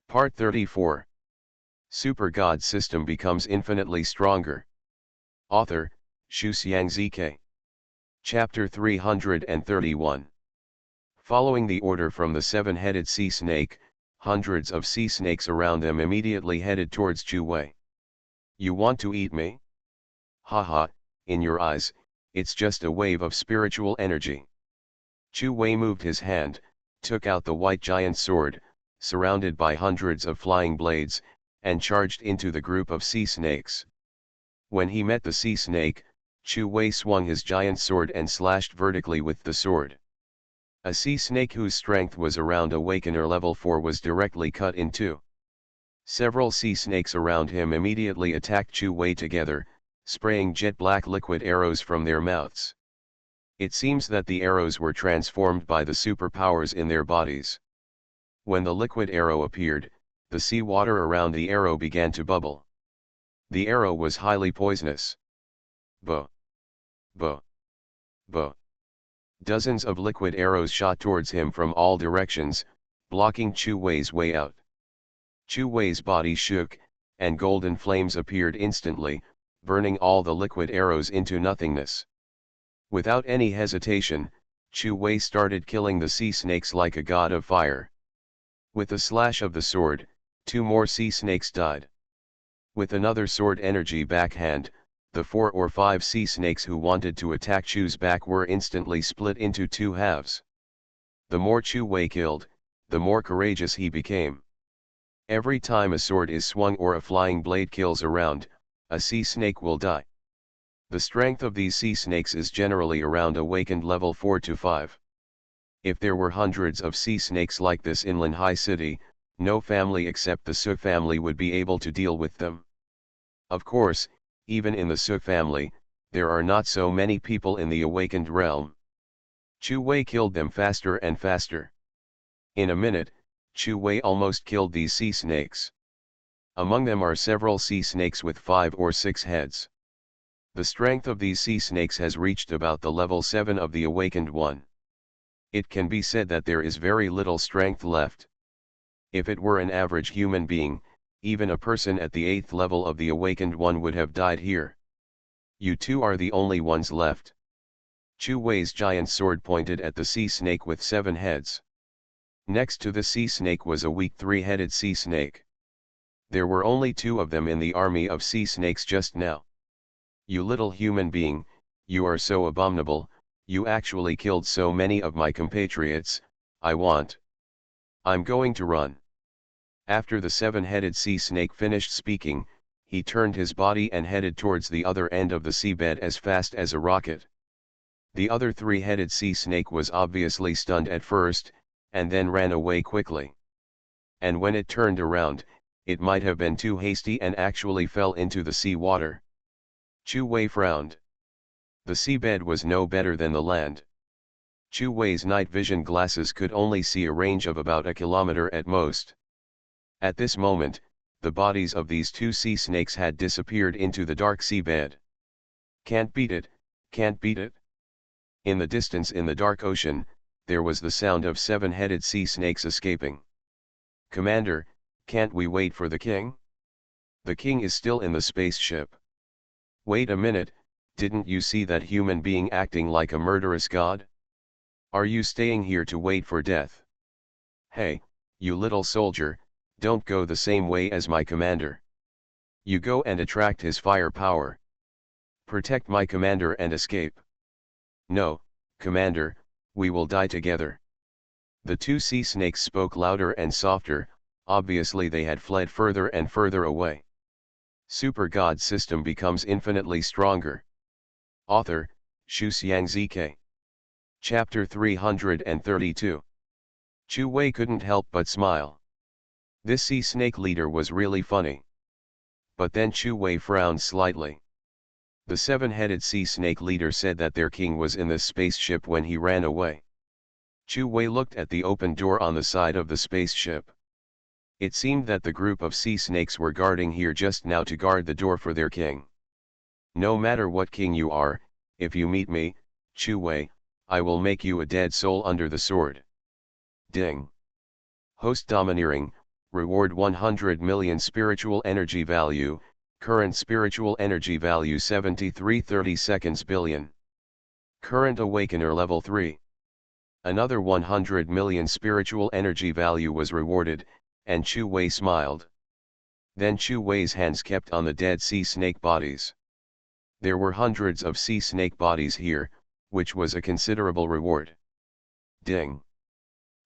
Part 34. Super God System becomes infinitely stronger. Author, Shuxiang. Chapter 331. Following the order from the seven-headed sea snake, hundreds of sea snakes around them immediately headed towards Chu Wei. You want to eat me? Haha, in your eyes, it's just a wave of spiritual energy. Chu Wei moved his hand, took out the white giant sword, surrounded by hundreds of flying blades, and charged into the group of sea snakes. When he met the sea snake, Chu Wei swung his giant sword and slashed vertically with the sword. A sea snake whose strength was around Awakener level 4 was directly cut in two. Several sea snakes around him immediately attacked Chu Wei together, spraying jet black liquid arrows from their mouths. It seems that the arrows were transformed by the superpowers in their bodies. When the liquid arrow appeared, the sea water around the arrow began to bubble. The arrow was highly poisonous. Bo! Bo! Bo! Dozens of liquid arrows shot towards him from all directions, blocking Chu Wei's way out. Chu Wei's body shook, and golden flames appeared instantly, burning all the liquid arrows into nothingness. Without any hesitation, Chu Wei started killing the sea snakes like a god of fire. With a slash of the sword, two more sea snakes died. With another sword energy backhand, the 4 or 5 sea snakes who wanted to attack Chu's back were instantly split into two halves. The more Chu Wei killed, the more courageous he became. Every time a sword is swung or a flying blade kills around, a sea snake will die. The strength of these sea snakes is generally around awakened level 4 to 5. If there were hundreds of sea snakes like this in Linhai City, no family except the Su family would be able to deal with them. Of course, even in the Su family, there are not so many people in the awakened realm. Chu Wei killed them faster and faster. In a minute, Chu Wei almost killed these sea snakes. Among them are several sea snakes with 5 or 6 heads. The strength of these sea snakes has reached about the level 7 of the awakened one. It can be said that there is very little strength left. If it were an average human being, even a person at the 8th level of the awakened one would have died here. You two are the only ones left. Chu Wei's giant sword pointed at the sea snake with 7 heads. Next to the sea snake was a weak 3-headed sea snake. There were only 2 of them in the army of sea snakes just now. You little human being, you are so abominable, you actually killed so many of my compatriots. I'm going to run. After the 7-headed sea snake finished speaking, he turned his body and headed towards the other end of the seabed as fast as a rocket. The other 3-headed sea snake was obviously stunned at first, and then ran away quickly. And when it turned around, it might have been too hasty and actually fell into the sea water. Chu Wei frowned. The seabed was no better than the land. Chu Wei's night vision glasses could only see a range of about a kilometer at most. At this moment, the bodies of these 2 sea snakes had disappeared into the dark seabed. Can't beat it, can't beat it. In the distance in the dark ocean, there was the sound of 7-headed sea snakes escaping. Commander, can't we wait for the king? The king is still in the spaceship. Wait a minute, didn't you see that human being acting like a murderous god? Are you staying here to wait for death? Hey, you little soldier, don't go the same way as my commander. You go and attract his firepower. Protect my commander and escape. No, commander, we will die together. The 2 sea snakes spoke louder and softer, obviously they had fled further and further away. Super God System becomes infinitely stronger. Author, Shuxiang. Chapter 332. Chu Wei couldn't help but smile. This sea snake leader was really funny. But then Chu Wei frowned slightly. The 7-headed sea snake leader said that their king was in this spaceship when he ran away. Chu Wei looked at the open door on the side of the spaceship. It seemed that the group of sea snakes were guarding here just now to guard the door for their king. No matter what king you are, if you meet me, Chu Wei, I will make you a dead soul under the sword. Ding. Host domineering, Reward 100 million spiritual energy value, current spiritual energy value 7330 seconds billion. Current awakener level 3. Another 100 million spiritual energy value was rewarded, and Chu Wei smiled. Then Chu Wei's hands kept on the dead sea snake bodies. There were hundreds of sea snake bodies here, which was a considerable reward. Ding.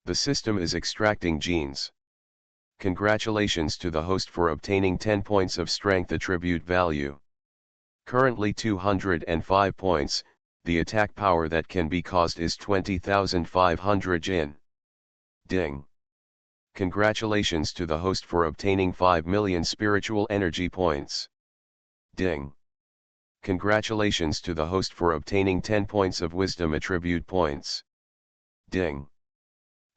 The system is extracting genes. Congratulations to the host for obtaining 10 points of strength attribute value. Currently 205 points, the attack power that can be caused is 20,500 Jin. Ding. Congratulations to the host for obtaining 5 million spiritual energy points. Ding. Congratulations to the host for obtaining 10 points of wisdom attribute points. Ding.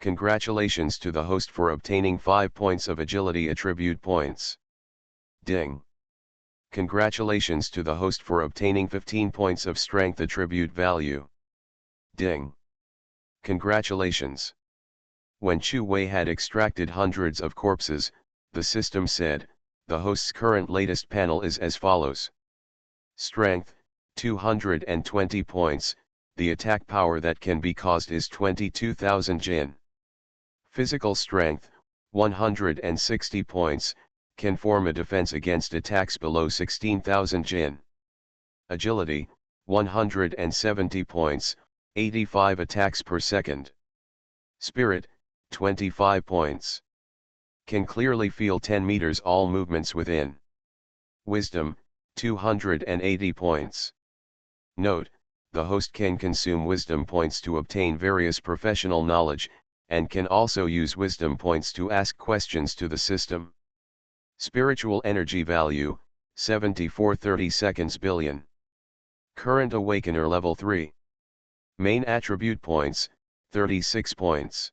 Congratulations to the host for obtaining 5 points of agility attribute points. Ding. Congratulations to the host for obtaining 15 points of strength attribute value. Ding. Congratulations. When Chu Wei had extracted hundreds of corpses, the system said, the host's current latest panel is as follows. Strength, 220 points, the attack power that can be caused is 22,000 Jin. Physical strength, 160 points, can form a defense against attacks below 16,000 Jin. Agility, 170 points, 85 attacks per second. Spirit, 25 points. Can clearly feel 10 meters all movements within. Wisdom, 280 points. Note, the host can consume wisdom points to obtain various professional knowledge, and can also use wisdom points to ask questions to the system. Spiritual energy value, 7430 seconds billion. Current awakener level 3. Main attribute points, 36 points.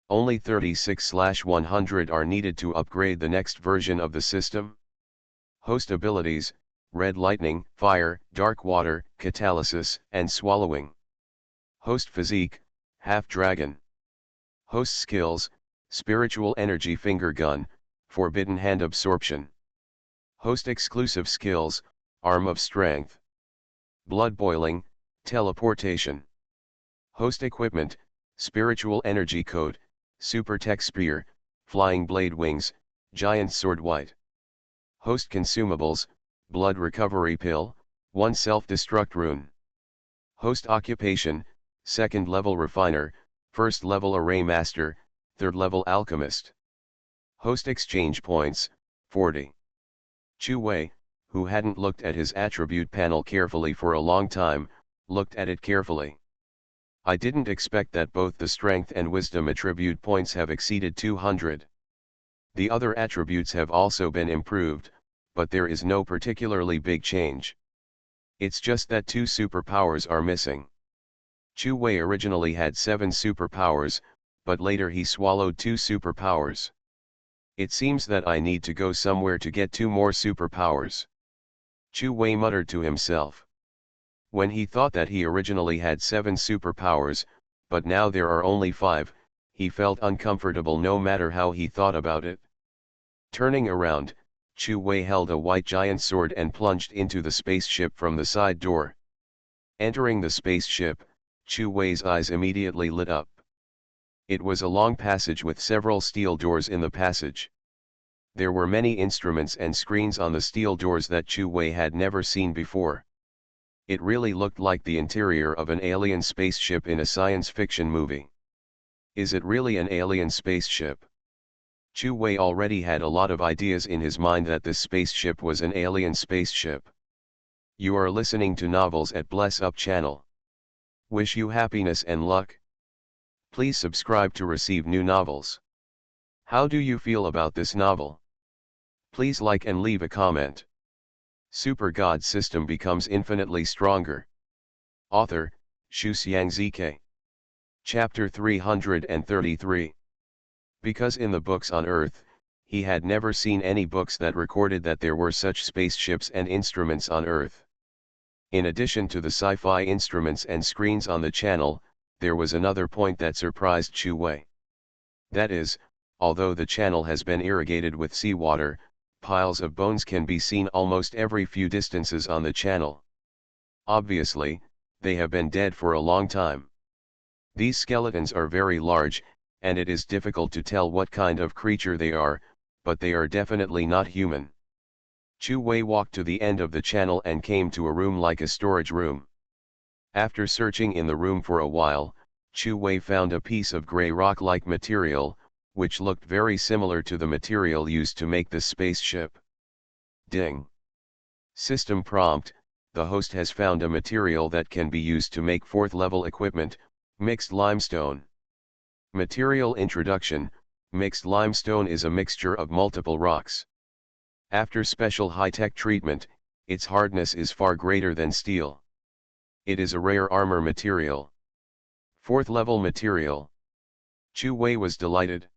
Only 36/100 are needed to upgrade the next version of the system. Host abilities, red lightning, fire, dark water, catalysis, and swallowing. Host physique, half dragon. Host skills, spiritual energy finger gun, forbidden hand absorption. Host exclusive skills, arm of strength. Blood boiling, teleportation. Host equipment, spiritual energy coat, super tech spear, flying blade wings, giant sword white. Host consumables, blood recovery pill, 1 self-destruct rune. Host occupation, 2nd level refiner, 1st level array master, 3rd level alchemist. Host exchange points, 40. Chu Wei, who hadn't looked at his attribute panel carefully for a long time, looked at it carefully. I didn't expect that both the strength and wisdom attribute points have exceeded 200. The other attributes have also been improved, but there is no particularly big change. It's just that 2 superpowers are missing. Chu Wei originally had 7 superpowers, but later he swallowed 2 superpowers. It seems that I need to go somewhere to get 2 more superpowers. Chu Wei muttered to himself. When he thought that he originally had 7 superpowers, but now there are only 5, he felt uncomfortable no matter how he thought about it. Turning around, Chu Wei held a white giant sword and plunged into the spaceship from the side door. Entering the spaceship, Chu Wei's eyes immediately lit up. It was a long passage with several steel doors in the passage. There were many instruments and screens on the steel doors that Chu Wei had never seen before. It really looked like the interior of an alien spaceship in a science fiction movie. Is it really an alien spaceship? Chu Wei already had a lot of ideas in his mind that this spaceship was an alien spaceship. You are listening to Novels at Bless Up channel. Wish you happiness and luck. Please subscribe to receive new novels. How do you feel about this novel? Please like and leave a comment. Super God system becomes infinitely stronger. Author, Xu Xiangzike. Chapter 333. Because in the books on Earth, he had never seen any books that recorded that there were such spaceships and instruments on Earth. In addition to the sci-fi instruments and screens on the channel, there was another point that surprised Chu Wei. That is, although the channel has been irrigated with seawater, piles of bones can be seen almost every few distances on the channel. Obviously, they have been dead for a long time. These skeletons are very large, and it is difficult to tell what kind of creature they are, but they are definitely not human. Chu Wei walked to the end of the channel and came to a room like a storage room. After searching in the room for a while, Chu Wei found a piece of gray rock-like material, which looked very similar to the material used to make the spaceship. Ding. System prompt: the host has found a material that can be used to make 4th level equipment, mixed limestone. Material introduction: mixed limestone is a mixture of multiple rocks. After special high-tech treatment, its hardness is far greater than steel. It is a rare armor material. 4th level material. Chu Wei was delighted.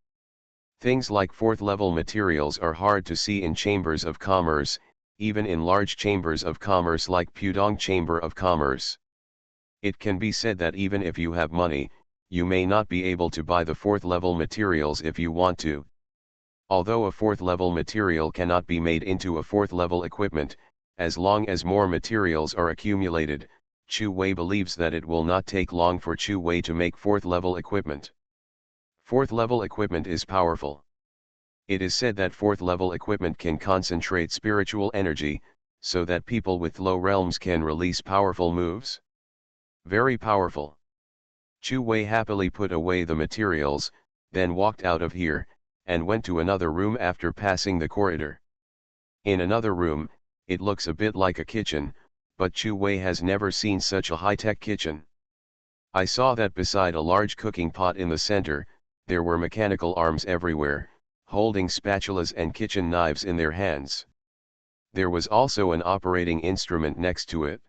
Things like 4th level materials are hard to see in chambers of commerce, even in large chambers of commerce like Pudong Chamber of Commerce. It can be said that even if you have money, you may not be able to buy the 4th level materials if you want to. Although a 4th level material cannot be made into a 4th level equipment, as long as more materials are accumulated, Chu Wei believes that it will not take long for Chu Wei to make 4th level equipment. 4th level equipment is powerful. It is said that 4th level equipment can concentrate spiritual energy, so that people with low realms can release powerful moves. Very powerful. Chu Wei happily put away the materials, then walked out of here, and went to another room after passing the corridor. In another room, it looks a bit like a kitchen, but Chu Wei has never seen such a high-tech kitchen. I saw that beside a large cooking pot in the center, there were mechanical arms everywhere, holding spatulas and kitchen knives in their hands. There was also an operating instrument next to it.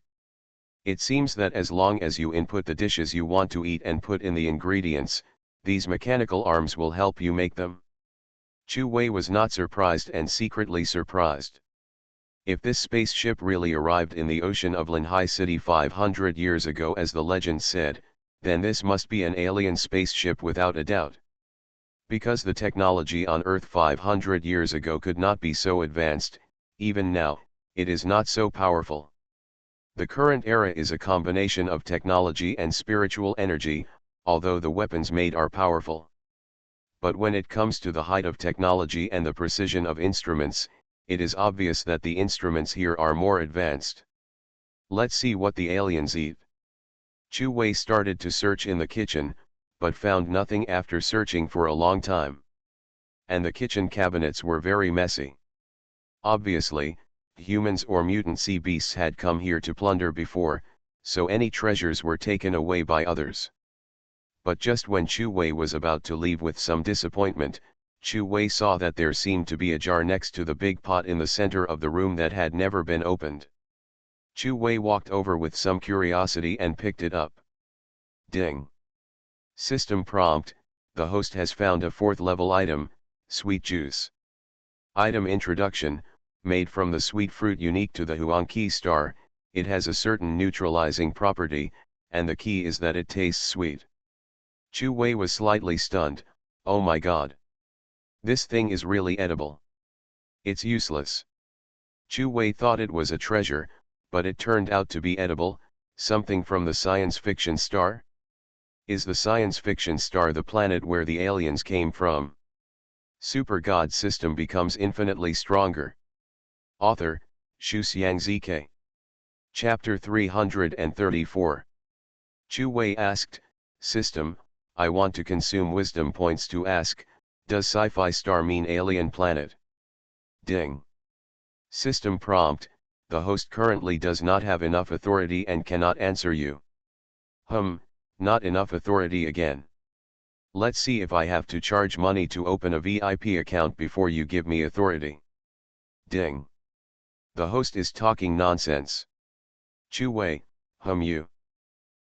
It seems that as long as you input the dishes you want to eat and put in the ingredients, these mechanical arms will help you make them. Chu Wei was not surprised and secretly surprised. If this spaceship really arrived in the ocean of Linhai City 500 years ago as the legend said, then this must be an alien spaceship without a doubt. Because the technology on Earth 500 years ago could not be so advanced, even now, it is not so powerful. The current era is a combination of technology and spiritual energy, although the weapons made are powerful. But when it comes to the height of technology and the precision of instruments, it is obvious that the instruments here are more advanced. Let's see what the aliens eat. Chu Wei started to search in the kitchen, but found nothing after searching for a long time. And the kitchen cabinets were very messy. Obviously, humans or mutant sea beasts had come here to plunder before, so any treasures were taken away by others. But just when Chu Wei was about to leave with some disappointment, Chu Wei saw that there seemed to be a jar next to the big pot in the center of the room that had never been opened. Chu Wei walked over with some curiosity and picked it up. Ding. System prompt: the host has found a 4th level item, sweet juice. Item introduction: made from the sweet fruit unique to the Huangqi star, it has a certain neutralizing property, and the key is that it tastes sweet. Chu Wei was slightly stunned. Oh my god. This thing is really edible. It's useless. Chu Wei thought it was a treasure, but it turned out to be edible, something from the science fiction star? Is the science fiction star the planet where the aliens came from? Super God system becomes infinitely stronger. Author, Shu Xiangzike. Chapter 334. Chu Wei asked, System, I want to consume wisdom points to ask, does Sci-Fi star mean alien planet? Ding. System prompt: the host currently does not have enough authority and cannot answer you. Not enough authority again. Let's see if I have to charge money to open a VIP account before you give me authority. Ding. The host is talking nonsense. Chu Wei, you.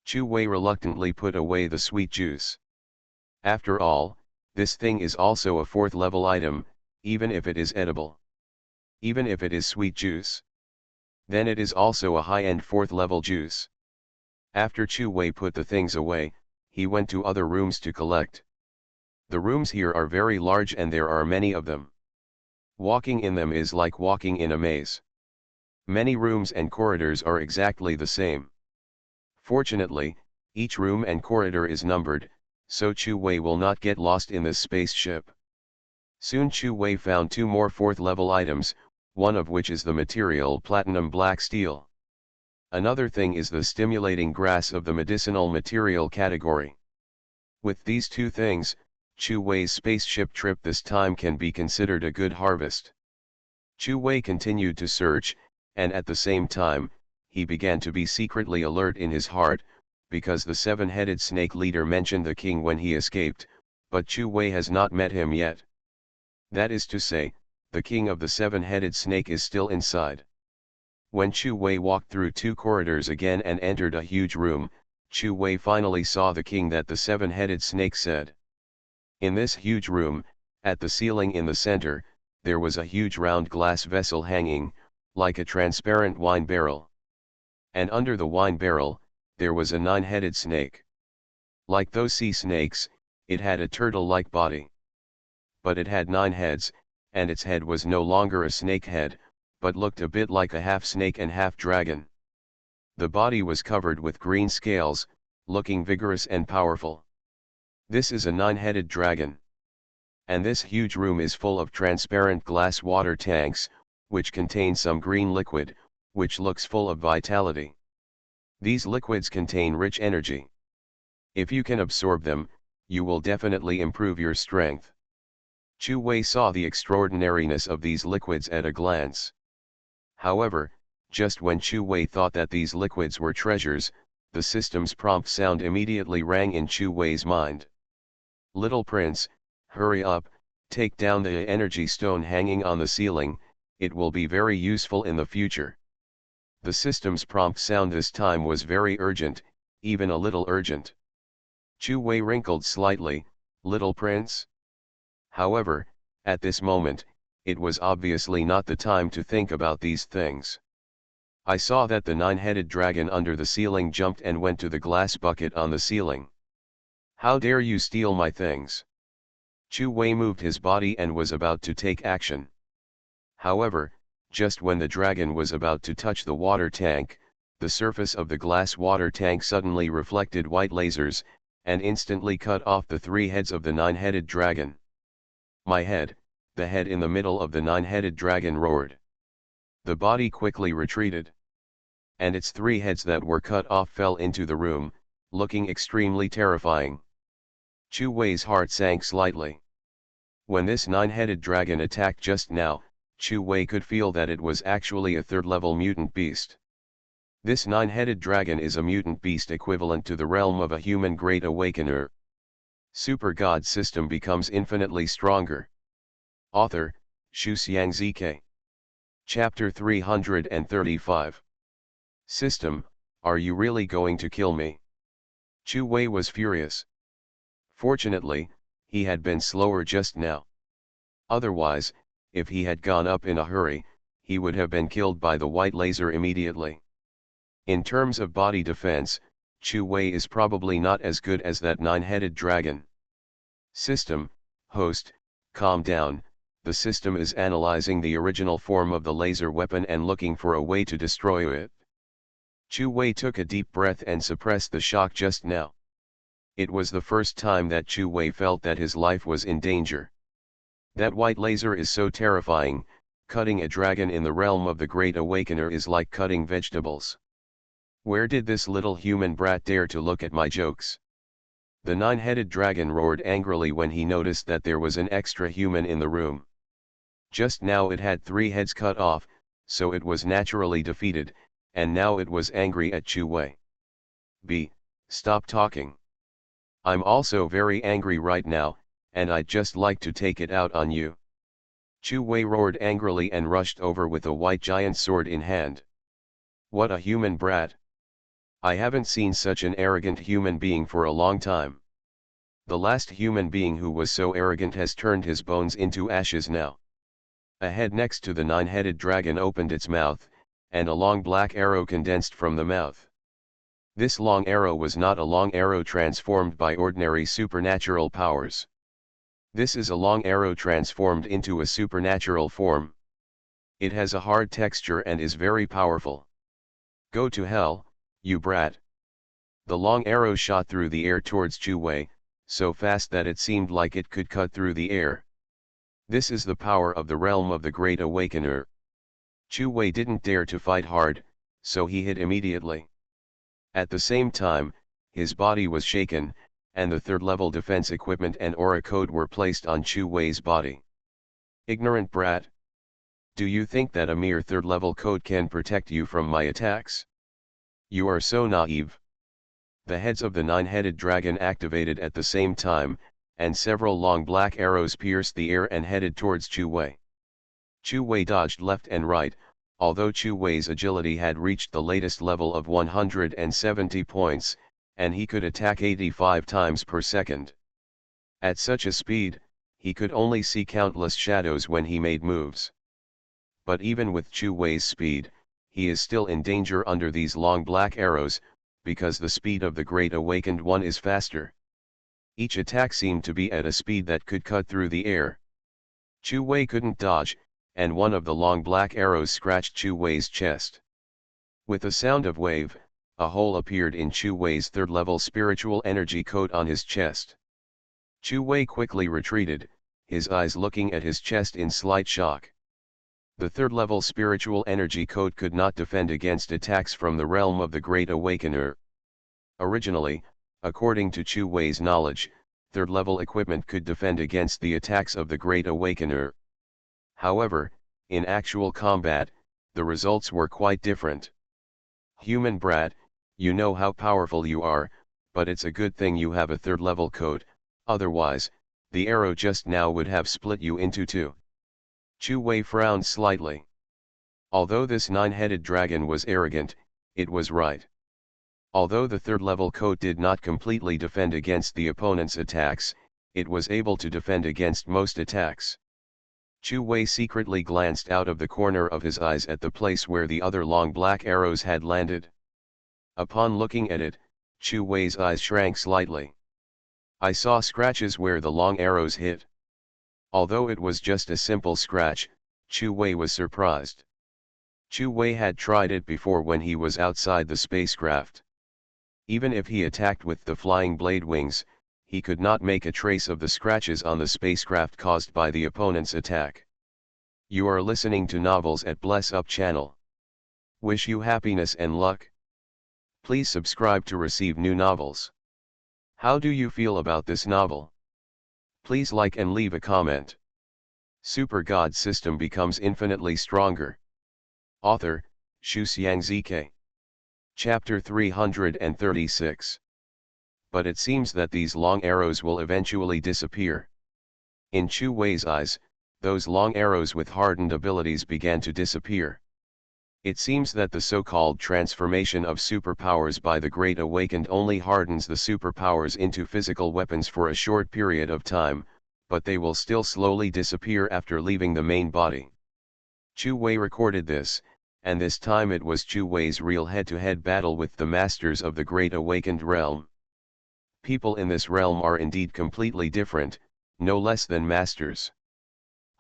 Chu Wei reluctantly put away the sweet juice. After all, this thing is also a 4th level item, even if it is edible. Even if it is sweet juice. Then it is also a high-end 4th level juice. After Chu Wei put the things away, he went to other rooms to collect. The rooms here are very large and there are many of them. Walking in them is like walking in a maze. Many rooms and corridors are exactly the same. Fortunately, each room and corridor is numbered, so Chu Wei will not get lost in this spaceship. Soon Chu Wei found two more fourth-level items, one of which is the material platinum black steel. Another thing is the stimulating grass of the medicinal material category. With these two things, Chu Wei's spaceship trip this time can be considered a good harvest. Chu Wei continued to search, and at the same time, he began to be secretly alert in his heart, because the seven-headed snake leader mentioned the king when he escaped, but Chu Wei has not met him yet. That is to say, the king of the seven-headed snake is still inside. When Chu Wei walked through two corridors again and entered a huge room, Chu Wei finally saw the king that the seven-headed snake said. In this huge room, at the ceiling in the center, there was a huge round glass vessel hanging, like a transparent wine barrel. And under the wine barrel, there was a nine-headed snake. Like those sea snakes, it had a turtle-like body. But it had 9 heads, and its head was no longer a snake head, but looked a bit like a half-snake and half-dragon. The body was covered with green scales, looking vigorous and powerful. This is a 9-headed dragon. And this huge room is full of transparent glass water tanks, which contain some green liquid, which looks full of vitality. These liquids contain rich energy. If you can absorb them, you will definitely improve your strength. Chu Wei saw the extraordinariness of these liquids at a glance. However, just when Chu Wei thought that these liquids were treasures, the system's prompt sound immediately rang in Chu Wei's mind. "Little prince, hurry up, take down the energy stone hanging on the ceiling, it will be very useful in the future." The system's prompt sound this time was very urgent, even a little urgent. Chu Wei wrinkled slightly, "Little prince?" However, at this moment, it was obviously not the time to think about these things. I saw that the 9-headed dragon under the ceiling jumped and went to the glass bucket on the ceiling. "How dare you steal my things?" Chu Wei moved his body and was about to take action. However, just when the dragon was about to touch the water tank, the surface of the glass water tank suddenly reflected white lasers, and instantly cut off the 3 heads of the 9-headed dragon. "My head," the head in the middle of the 9-headed dragon roared. The body quickly retreated. And its 3 heads that were cut off fell into the room, looking extremely terrifying. Chu Wei's heart sank slightly. When this 9-headed dragon attacked just now, Chu Wei could feel that it was actually a third-level mutant beast. This 9-headed dragon is a mutant beast equivalent to the realm of a human Great Awakener. Super God system becomes infinitely stronger. Author, Shu Xiangzike. Chapter 335. System, are you really going to kill me? Chu Wei was furious. Fortunately, he had been slower just now. Otherwise, if he had gone up in a hurry, he would have been killed by the white laser immediately. In terms of body defense, Chu Wei is probably not as good as that 9-headed dragon. System, host, calm down, the system is analyzing the original form of the laser weapon and looking for a way to destroy it. Chu Wei took a deep breath and suppressed the shock just now. It was the first time that Chu Wei felt that his life was in danger. That white laser is so terrifying, cutting a dragon in the realm of the Great Awakener is like cutting vegetables. Where did this little human brat dare to look at my jokes? The 9-headed dragon roared angrily when he noticed that there was an extra human in the room. Just now it had 3 heads cut off, so it was naturally defeated, and now it was angry at Chu Wei. Stop talking. I'm also very angry right now, and I'd just like to take it out on you." Chu Wei roared angrily and rushed over with a white giant sword in hand. What a human brat! I haven't seen such an arrogant human being for a long time. The last human being who was so arrogant has turned his bones into ashes now. A head next to the 9-headed dragon opened its mouth, and a long black arrow condensed from the mouth. This long arrow was not a long arrow transformed by ordinary supernatural powers. This is a long arrow transformed into a supernatural form. It has a hard texture and is very powerful. Go to hell, you brat. The long arrow shot through the air towards Chu Wei, so fast that it seemed like it could cut through the air. This is the power of the realm of the Great Awakener. Chu Wei didn't dare to fight hard, so he hit immediately. At the same time, his body was shaken, and the third-level defense equipment and aura code were placed on Chu Wei's body. Ignorant brat! Do you think that a mere third-level code can protect you from my attacks? You are so naive. The heads of the nine-headed dragon activated at the same time, and several long black arrows pierced the air and headed towards Chu Wei. Chu Wei dodged left and right, although Chu Wei's agility had reached the latest level of 170 points, and he could attack 85 times per second. At such a speed, he could only see countless shadows when he made moves. But even with Chu Wei's speed, he is still in danger under these long black arrows, because the speed of the Great Awakened One is faster. Each attack seemed to be at a speed that could cut through the air. Chu Wei couldn't dodge, and one of the long black arrows scratched Chu Wei's chest. With a sound of wave, a hole appeared in Chu Wei's third-level spiritual energy coat on his chest. Chu Wei quickly retreated, his eyes looking at his chest in slight shock. The third-level spiritual energy code could not defend against attacks from the realm of the Great Awakener. Originally, according to Chu Wei's knowledge, third-level equipment could defend against the attacks of the Great Awakener. However, in actual combat, the results were quite different. Human brat, you know how powerful you are, but it's a good thing you have a third-level code, otherwise, the arrow just now would have split you into two. Chu Wei frowned slightly. Although this nine-headed dragon was arrogant, it was right. Although the third-level code did not completely defend against the opponent's attacks, it was able to defend against most attacks. Chu Wei secretly glanced out of the corner of his eyes at the place where the other long black arrows had landed. Upon looking at it, Chu Wei's eyes shrank slightly. I saw scratches where the long arrows hit. Although it was just a simple scratch, Chu Wei was surprised. Chu Wei had tried it before when he was outside the spacecraft. Even if he attacked with the flying blade wings, he could not make a trace of the scratches on the spacecraft caused by the opponent's attack. You are listening to Novels at Bless Up channel. Wish you happiness and luck. Please subscribe to receive new novels. How do you feel about this novel? Please like and leave a comment. Super God System becomes infinitely stronger. Author, Shuxiangzk. Chapter 336. But it seems that these long arrows will eventually disappear. In Chu Wei's eyes, those long arrows with hardened abilities began to disappear. It seems that the so-called transformation of superpowers by the Great Awakened only hardens the superpowers into physical weapons for a short period of time, but they will still slowly disappear after leaving the main body. Chu Wei recorded this, and this time it was Chu Wei's real head-to-head battle with the masters of the Great Awakened realm. People in this realm are indeed completely different, no less than masters.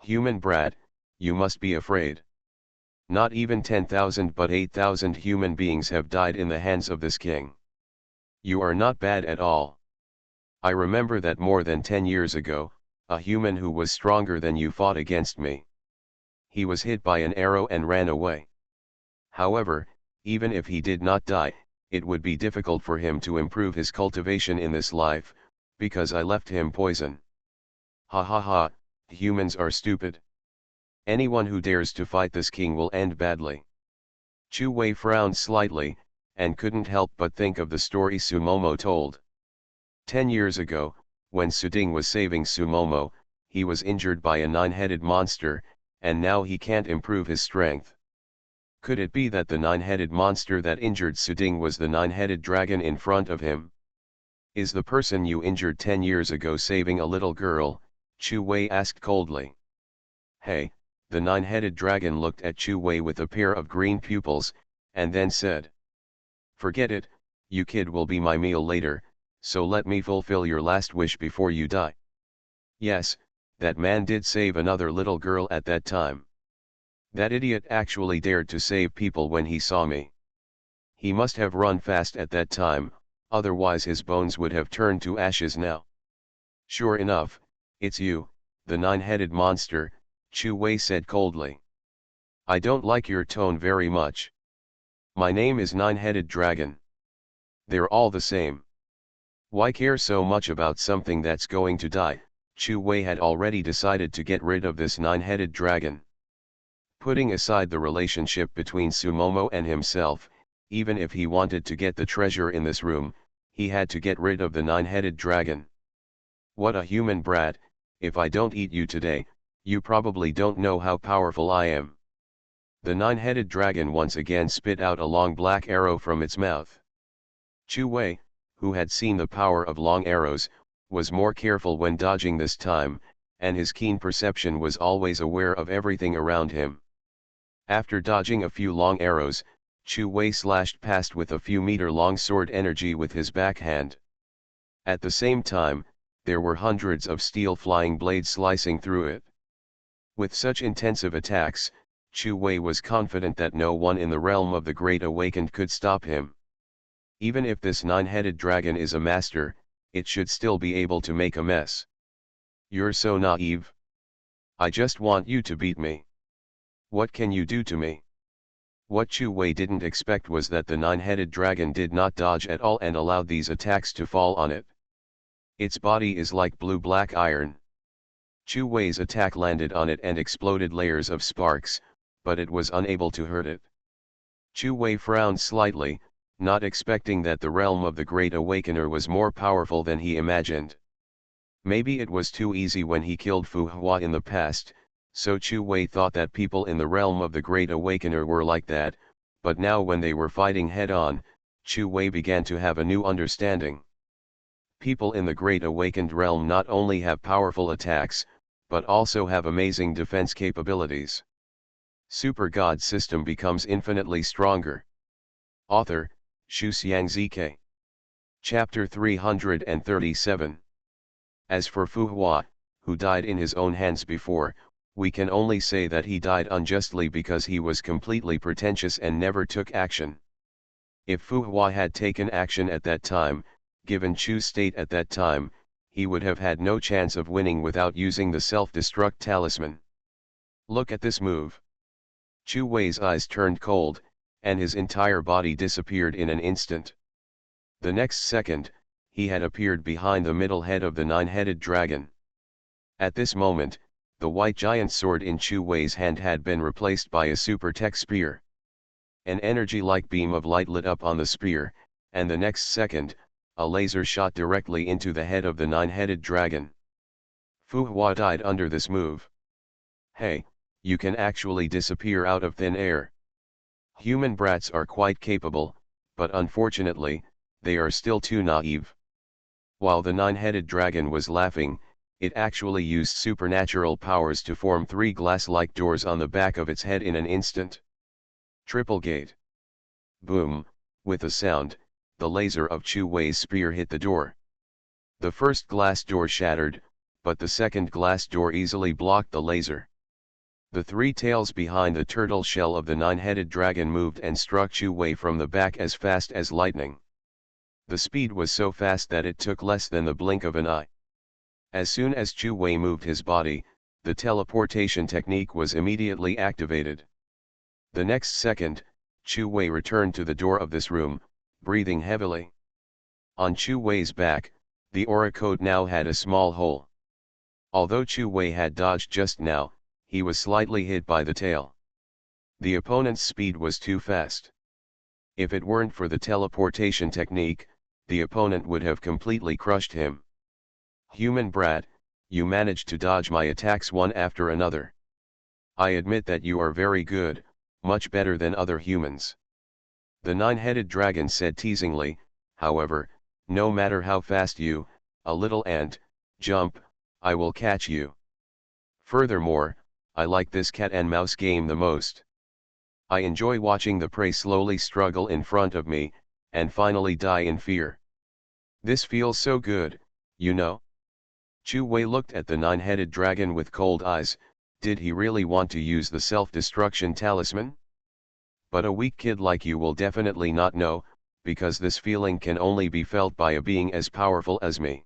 Human brat, you must be afraid. Not even 10,000 but 8,000 human beings have died in the hands of this king. You are not bad at all. I remember that more than 10 years ago, a human who was stronger than you fought against me. He was hit by an arrow and ran away. However, even if he did not die, it would be difficult for him to improve his cultivation in this life, because I left him poison. Ha ha ha, humans are stupid. Anyone who dares to fight this king will end badly. Chu Wei frowned slightly, and couldn't help but think of the story Sumomo told. 10 years ago, when Suding was saving Sumomo, he was injured by a nine-headed monster, and now he can't improve his strength. Could it be that the nine-headed monster that injured Suding was the nine-headed dragon in front of him? Is the person you injured 10 years ago saving a little girl? Chu Wei asked coldly. Hey, the nine-headed dragon looked at Chu Wei with a pair of green pupils, and then said. Forget it, you kid will be my meal later, so let me fulfill your last wish before you die. Yes, That man did save another little girl at that time. That idiot actually dared to save people when he saw me. He must have run fast at that time, otherwise his bones would have turned to ashes now. Sure enough, it's you, the nine-headed monster, Chu Wei said coldly. I don't like your tone very much. My name is Nine-Headed Dragon. They're all the same. Why care so much about something that's going to die? Chu Wei had already decided to get rid of this nine-headed dragon. Putting aside the relationship between Sumomo and himself, even if he wanted to get the treasure in this room, he had to get rid of the nine-headed dragon. What a human brat! If I don't eat you today, you probably don't know how powerful I am. The nine-headed dragon once again spit out a long black arrow from its mouth. Chu Wei, who had seen the power of long arrows, was more careful when dodging this time, and his keen perception was always aware of everything around him. After dodging a few long arrows, Chu Wei slashed past with a few meter-long sword energy with his backhand. At the same time, there were hundreds of steel flying blades slicing through it. With such intensive attacks, Chu Wei was confident that no one in the realm of the Great Awakened could stop him. Even if this nine-headed dragon is a master, it should still be able to make a mess. You're so naive. I just want you to beat me. What can you do to me? What Chu Wei didn't expect was that the nine-headed dragon did not dodge at all and allowed these attacks to fall on it. Its body is like blue-black iron. Chu Wei's attack landed on it and exploded layers of sparks, but it was unable to hurt it. Chu Wei frowned slightly, not expecting that the realm of the Great Awakener was more powerful than he imagined. Maybe it was too easy when he killed Fu Hua in the past, so Chu Wei thought that people in the realm of the Great Awakener were like that, but now when they were fighting head-on, Chu Wei began to have a new understanding. People in the Great Awakened realm not only have powerful attacks, but also have amazing defense capabilities. Super God system becomes infinitely stronger. Author, Xu Xiangzike. Chapter 337. As for Fu Hua, who died in his own hands before, we can only say that he died unjustly because he was completely pretentious and never took action. If Fu Hua had taken action at that time, given Chu's state at that time, he would have had no chance of winning without using the self-destruct talisman. Look at this move. Chu Wei's eyes turned cold, and his entire body disappeared in an instant. The next second, he had appeared behind the middle head of the nine-headed dragon. At this moment, the white giant sword in Chu Wei's hand had been replaced by a super tech spear. An energy-like beam of light lit up on the spear, and the next second, a laser shot directly into the head of the nine-headed dragon. Fu Hua died under this move. Hey, you can actually disappear out of thin air. Human brats are quite capable, but unfortunately, they are still too naive. While the nine-headed dragon was laughing, it actually used supernatural powers to form three glass-like doors on the back of its head in an instant. Triple gate. Boom, with a sound, the laser of Chu Wei's spear hit the door. The first glass door shattered, but the second glass door easily blocked the laser. The three tails behind the turtle shell of the nine-headed dragon moved and struck Chu Wei from the back as fast as lightning. The speed was so fast that it took less than the blink of an eye. As soon as Chu Wei moved his body, the teleportation technique was immediately activated. The next second, Chu Wei returned to the door of this room, breathing heavily. On Chu Wei's back, the aura code now had a small hole. Although Chu Wei had dodged just now, he was slightly hit by the tail. The opponent's speed was too fast. If it weren't for the teleportation technique, the opponent would have completely crushed him. Human brat, you managed to dodge my attacks one after another. I admit that you are very good, much better than other humans. The nine-headed dragon said teasingly, however, no matter how fast you, a little ant, jump, I will catch you. Furthermore, I like this cat and mouse game the most. I enjoy watching the prey slowly struggle in front of me, and finally die in fear. This feels so good, you know? Chu Wei looked at the nine-headed dragon with cold eyes. Did he really want to use the self-destruction talisman? But a weak kid like you will definitely not know, because this feeling can only be felt by a being as powerful as me.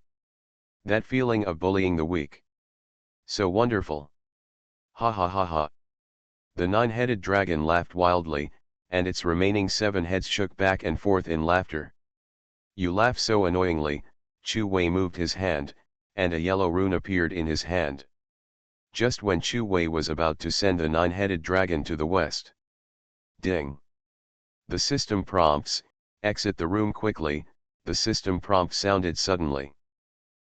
That feeling of bullying the weak. So wonderful. Ha ha ha ha. The nine-headed dragon laughed wildly, and its remaining 7 heads shook back and forth in laughter. You laugh so annoyingly. Chu Wei moved his hand, and a yellow rune appeared in his hand. Just when Chu Wei was about to send the nine-headed dragon to the west. Ding. The system prompts, exit the room quickly. The system prompt sounded suddenly.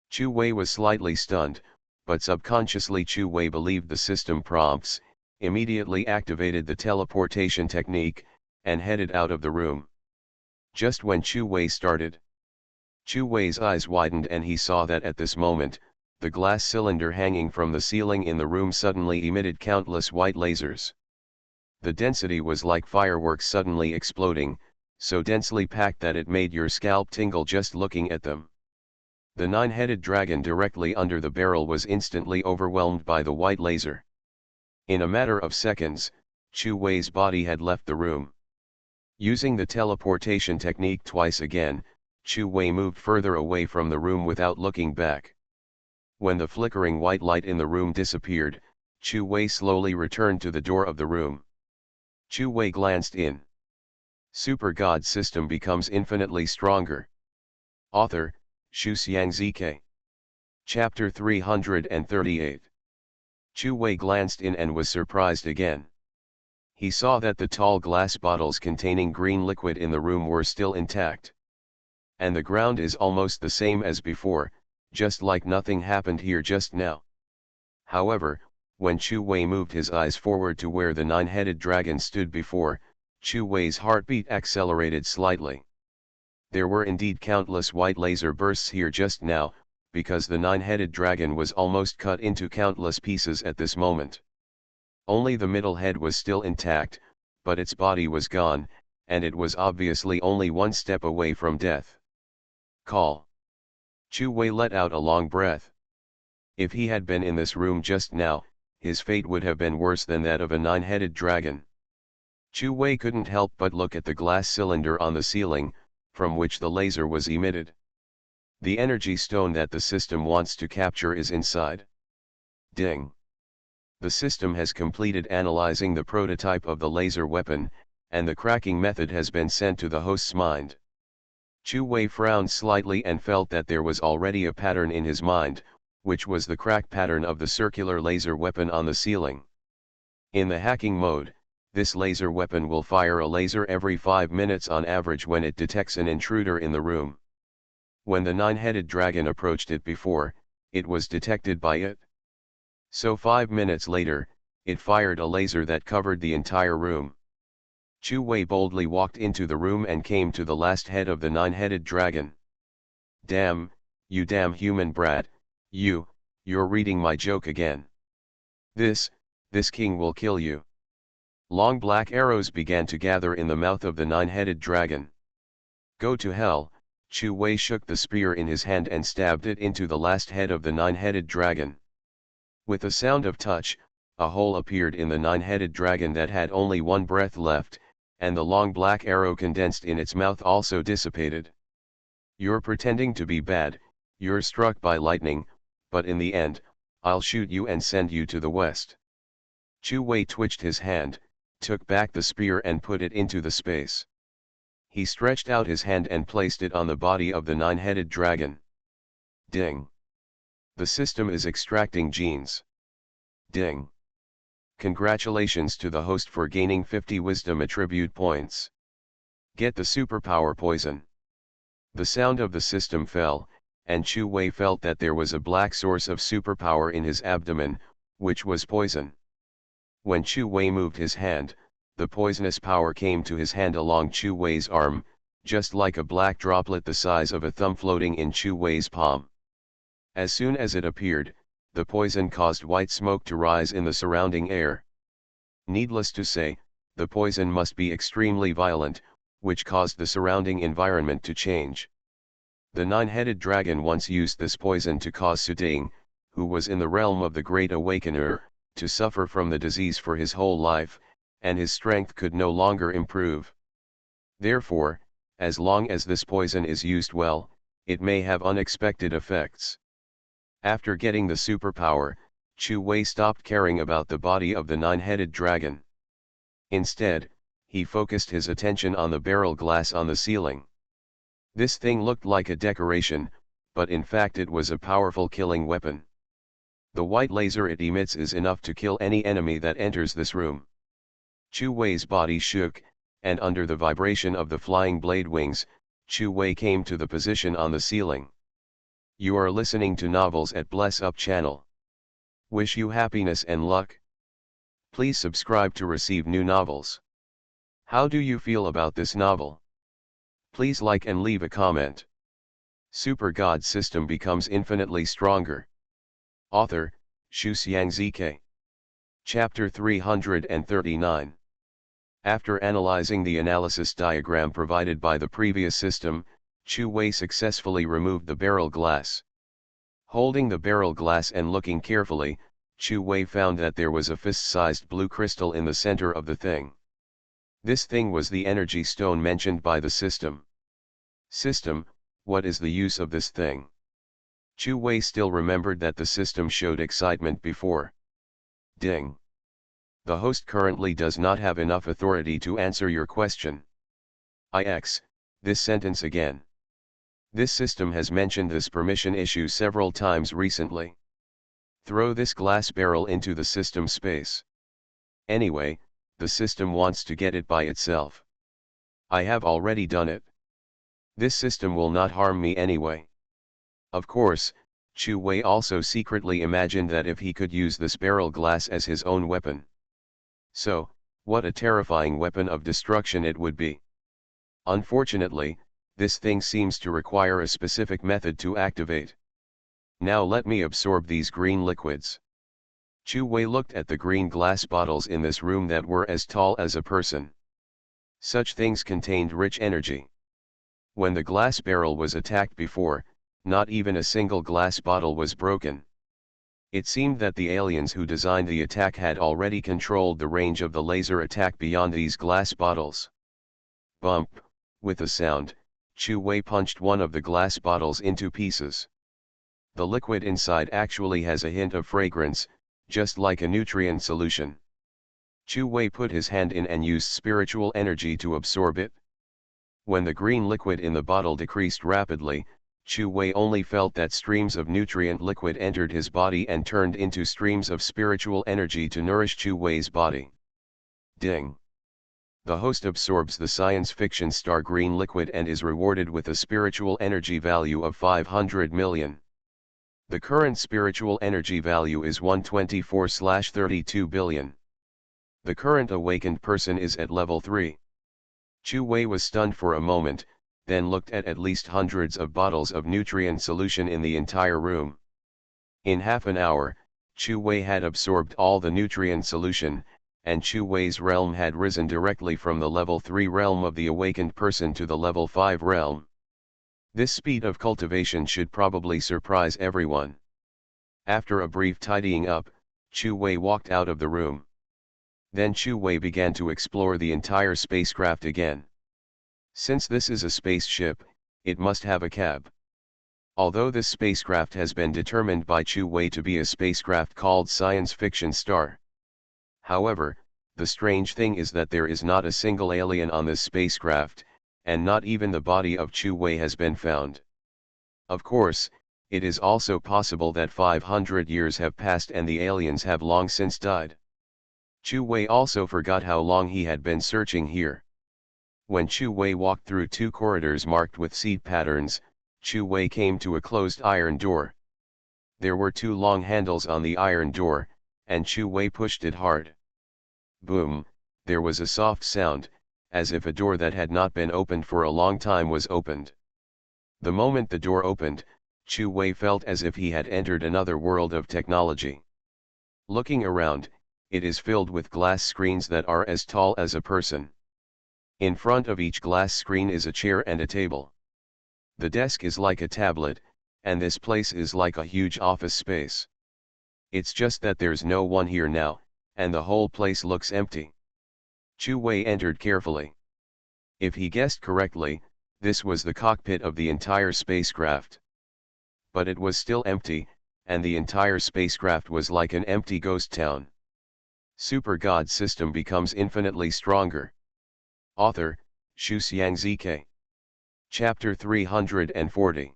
Chu Wei was slightly stunned, but subconsciously Chu Wei believed the system prompts, immediately activated the teleportation technique, and headed out of the room. Just when Chu Wei started, Chu Wei's eyes widened and he saw that at this moment, the glass cylinder hanging from the ceiling in the room suddenly emitted countless white lasers. The density was like fireworks suddenly exploding, so densely packed that it made your scalp tingle just looking at them. The nine-headed dragon directly under the barrel was instantly overwhelmed by the white laser. In a matter of seconds, Chu Wei's body had left the room. Using the teleportation technique twice again, Chu Wei moved further away from the room without looking back. When the flickering white light in the room disappeared, Chu Wei slowly returned to the door of the room. Chu Wei glanced in. Super God System becomes infinitely stronger. Author, Xu Xiangzike. Chapter 338. Chu Wei glanced in and was surprised again. He saw that the tall glass bottles containing green liquid in the room were still intact. And the ground is almost the same as before, just like nothing happened here just now. However, when Chu Wei moved his eyes forward to where the nine-headed dragon stood before, Chu Wei's heartbeat accelerated slightly. There were indeed countless white laser bursts here just now, because the nine-headed dragon was almost cut into countless pieces at this moment. Only the middle head was still intact, but its body was gone, and it was obviously only one step away from death. Call. Chu Wei let out a long breath. If he had been in this room just now, his fate would have been worse than that of a nine-headed dragon. Chu Wei couldn't help but look at the glass cylinder on the ceiling, from which the laser was emitted. The energy stone that the system wants to capture is inside. Ding. The system has completed analyzing the prototype of the laser weapon, and the cracking method has been sent to the host's mind. Chu Wei frowned slightly and felt that there was already a pattern in his mind, which was the crack pattern of the circular laser weapon on the ceiling. In the hacking mode, this laser weapon will fire a laser every 5 minutes on average when it detects an intruder in the room. When the nine-headed dragon approached it before, it was detected by it. So 5 minutes later, it fired a laser that covered the entire room. Chu Wei boldly walked into the room and came to the last head of the nine-headed dragon. Damn, you damn human brat, you're reading my joke again. This king will kill you. Long black arrows began to gather in the mouth of the nine-headed dragon. Go to hell. Chu Wei shook the spear in his hand and stabbed it into the last head of the nine-headed dragon. With a sound of touch, a hole appeared in the nine-headed dragon that had only one breath left, and the long black arrow condensed in its mouth also dissipated. You're pretending to be bad, you're struck by lightning, but in the end, I'll shoot you and send you to the west. Chu Wei twitched his hand, took back the spear and put it into the space. He stretched out his hand and placed it on the body of the nine-headed dragon. Ding. The system is extracting genes. Ding. Congratulations to the host for gaining 50 wisdom attribute points. Get the superpower poison. The sound of the system fell, and Chu Wei felt that there was a black source of superpower in his abdomen, which was poison. When Chu Wei moved his hand, the poisonous power came to his hand along Chu Wei's arm, just like a black droplet the size of a thumb floating in Chu Wei's palm. As soon as it appeared, the poison caused white smoke to rise in the surrounding air. Needless to say, the poison must be extremely violent, which caused the surrounding environment to change. The nine-headed dragon once used this poison to cause soothing, who was in the realm of the Great Awakener, to suffer from the disease for his whole life, and his strength could no longer improve. Therefore, as long as this poison is used well, it may have unexpected effects. After getting the superpower, Chu Wei stopped caring about the body of the nine-headed dragon. Instead, he focused his attention on the barrel glass on the ceiling. This thing looked like a decoration, but in fact it was a powerful killing weapon. The white laser it emits is enough to kill any enemy that enters this room. Chu Wei's body shook, and under the vibration of the flying blade wings, Chu Wei came to the position on the ceiling. You are listening to Novels at Bless Up channel. Wish you happiness and luck. Please subscribe to receive new novels. How do you feel about this novel? Please like and leave a comment. Super God System becomes infinitely stronger. Author, Xu Xiangzike. Chapter 339. After analyzing the analysis diagram provided by the previous system, Chu Wei successfully removed the barrel glass. Holding the barrel glass and looking carefully, Chu Wei found that there was a fist-sized blue crystal in the center of the thing. This thing was the energy stone mentioned by the system. System, what is the use of this thing? Chu Wei still remembered that the system showed excitement before. Ding. The host currently does not have enough authority to answer your question. This sentence again. This system has mentioned this permission issue several times recently. Throw this glass barrel into the system space. Anyway, the system wants to get it by itself. I have already done it. This system will not harm me anyway. Of course, Chu Wei also secretly imagined that if he could use this barrel glass as his own weapon. So, what a terrifying weapon of destruction it would be. Unfortunately, this thing seems to require a specific method to activate. Now let me absorb these green liquids. Chu Wei looked at the green glass bottles in this room that were as tall as a person. Such things contained rich energy. When the glass barrel was attacked before, not even a single glass bottle was broken. It seemed that the aliens who designed the attack had already controlled the range of the laser attack beyond these glass bottles. Bump, with a sound, Chu Wei punched one of the glass bottles into pieces. The liquid inside actually has a hint of fragrance, just like a nutrient solution. Chu Wei put his hand in and used spiritual energy to absorb it. When the green liquid in the bottle decreased rapidly, Chu Wei only felt that streams of nutrient liquid entered his body and turned into streams of spiritual energy to nourish Chu Wei's body. Ding. The host absorbs the science fiction star green liquid and is rewarded with a spiritual energy value of 500 million. The current spiritual energy value is 124/32 billion. The current awakened person is at level 3. Chu Wei was stunned for a moment, then looked at least hundreds of bottles of nutrient solution in the entire room. In half an hour, Chu Wei had absorbed all the nutrient solution, and Chu Wei's realm had risen directly from the level 3 realm of the awakened person to the level 5 realm. This speed of cultivation should probably surprise everyone. After a brief tidying up, Chu Wei walked out of the room. Then Chu Wei began to explore the entire spacecraft again. Since this is a spaceship, it must have a cab. Although this spacecraft has been determined by Chu Wei to be a spacecraft called Science Fiction Star. However, the strange thing is that there is not a single alien on this spacecraft, and not even the body of Chu Wei has been found. Of course, it is also possible that 500 years have passed and the aliens have long since died. Chu Wei also forgot how long he had been searching here. When Chu Wei walked through 2 corridors marked with seed patterns, Chu Wei came to a closed iron door. There were 2 long handles on the iron door, and Chu Wei pushed it hard. Boom, there was a soft sound, as if a door that had not been opened for a long time was opened. The moment the door opened, Chu Wei felt as if he had entered another world of technology. Looking around, it is filled with glass screens that are as tall as a person. In front of each glass screen is a chair and a table. The desk is like a tablet, and this place is like a huge office space. It's just that there's no one here now, and the whole place looks empty. Chu Wei entered carefully. If he guessed correctly, this was the cockpit of the entire spacecraft. But it was still empty, and the entire spacecraft was like an empty ghost town. Super God System becomes infinitely stronger. Author, Xu Xiangzike. Chapter 340.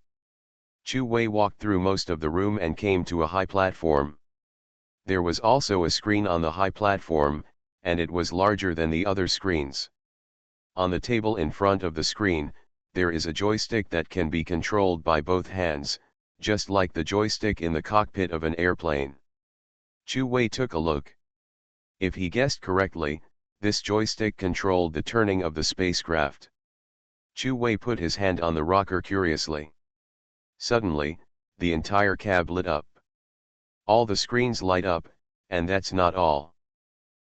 Chu Wei walked through most of the room and came to a high platform. There was also a screen on the high platform, and it was larger than the other screens. On the table in front of the screen, there is a joystick that can be controlled by both hands, just like the joystick in the cockpit of an airplane. Chu Wei took a look. If he guessed correctly, this joystick controlled the turning of the spacecraft. Chu Wei put his hand on the rocker curiously. Suddenly, the entire cab lit up. All the screens light up, and that's not all.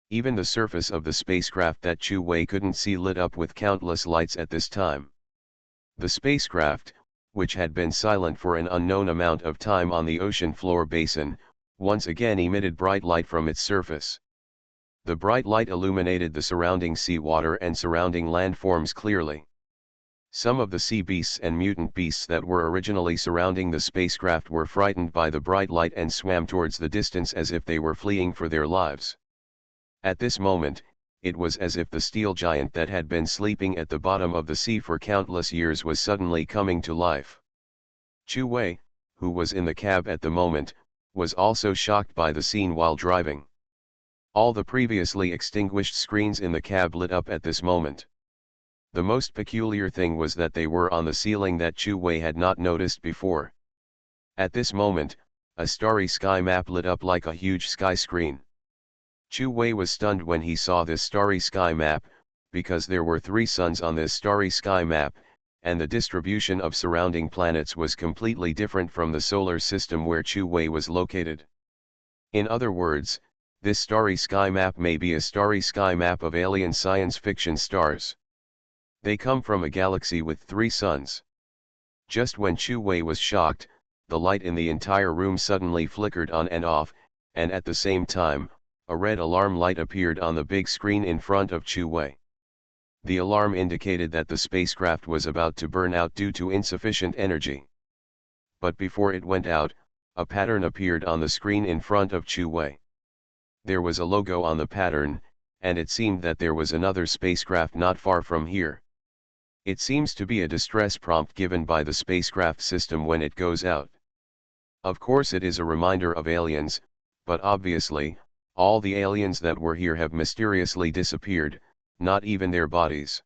Even the surface of the spacecraft that Chu Wei couldn't see lit up with countless lights at this time. The spacecraft, which had been silent for an unknown amount of time on the ocean floor basin, once again emitted bright light from its surface. The bright light illuminated the surrounding seawater and surrounding landforms clearly. Some of the sea beasts and mutant beasts that were originally surrounding the spacecraft were frightened by the bright light and swam towards the distance as if they were fleeing for their lives. At this moment, it was as if the steel giant that had been sleeping at the bottom of the sea for countless years was suddenly coming to life. Chu Wei, who was in the cab at the moment, was also shocked by the scene while driving. All the previously extinguished screens in the cab lit up at this moment. The most peculiar thing was that they were on the ceiling that Chu Wei had not noticed before. At this moment, a starry sky map lit up like a huge sky screen. Chu Wei was stunned when he saw this starry sky map, because there were 3 suns on this starry sky map, and the distribution of surrounding planets was completely different from the solar system where Chu Wei was located. In other words, this starry sky map may be a starry sky map of alien science fiction stars. They come from a galaxy with 3 suns. Just when Chu Wei was shocked, the light in the entire room suddenly flickered on and off, and at the same time, a red alarm light appeared on the big screen in front of Chu Wei. The alarm indicated that the spacecraft was about to burn out due to insufficient energy. But before it went out, a pattern appeared on the screen in front of Chu Wei. There was a logo on the pattern, and it seemed that there was another spacecraft not far from here. It seems to be a distress prompt given by the spacecraft system when it goes out. Of course it is a reminder of aliens, but obviously, all the aliens that were here have mysteriously disappeared, not even their bodies.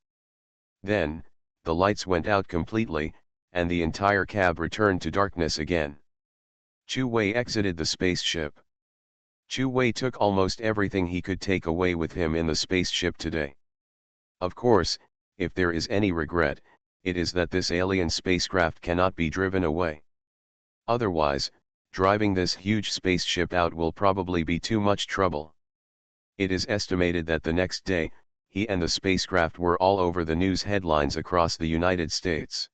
Then, the lights went out completely, and the entire cab returned to darkness again. Chu Wei exited the spaceship. Chu Wei took almost everything he could take away with him in the spaceship today. Of course, if there is any regret, it is that this alien spacecraft cannot be driven away. Otherwise, driving this huge spaceship out will probably be too much trouble. It is estimated that the next day, he and the spacecraft were all over the news headlines across the United States.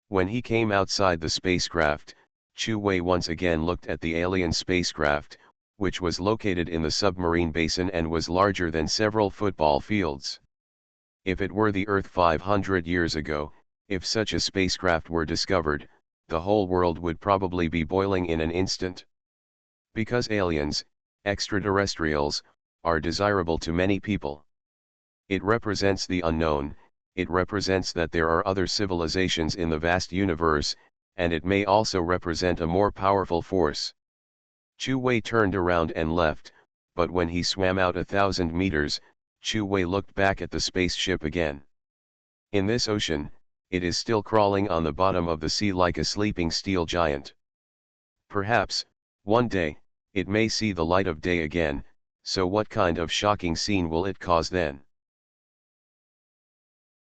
When he came outside the spacecraft, Chu Wei once again looked at the alien spacecraft, which was located in the submarine basin and was larger than several football fields. If it were the Earth 500 years ago, if such a spacecraft were discovered, the whole world would probably be boiling in an instant. Because aliens, extraterrestrials, are desirable to many people. It represents the unknown, it represents that there are other civilizations in the vast universe, and it may also represent a more powerful force. Chu Wei turned around and left, but when he swam out 1,000 meters, Chu Wei looked back at the spaceship again. In this ocean, it is still crawling on the bottom of the sea like a sleeping steel giant. Perhaps, one day, it may see the light of day again, so what kind of shocking scene will it cause then?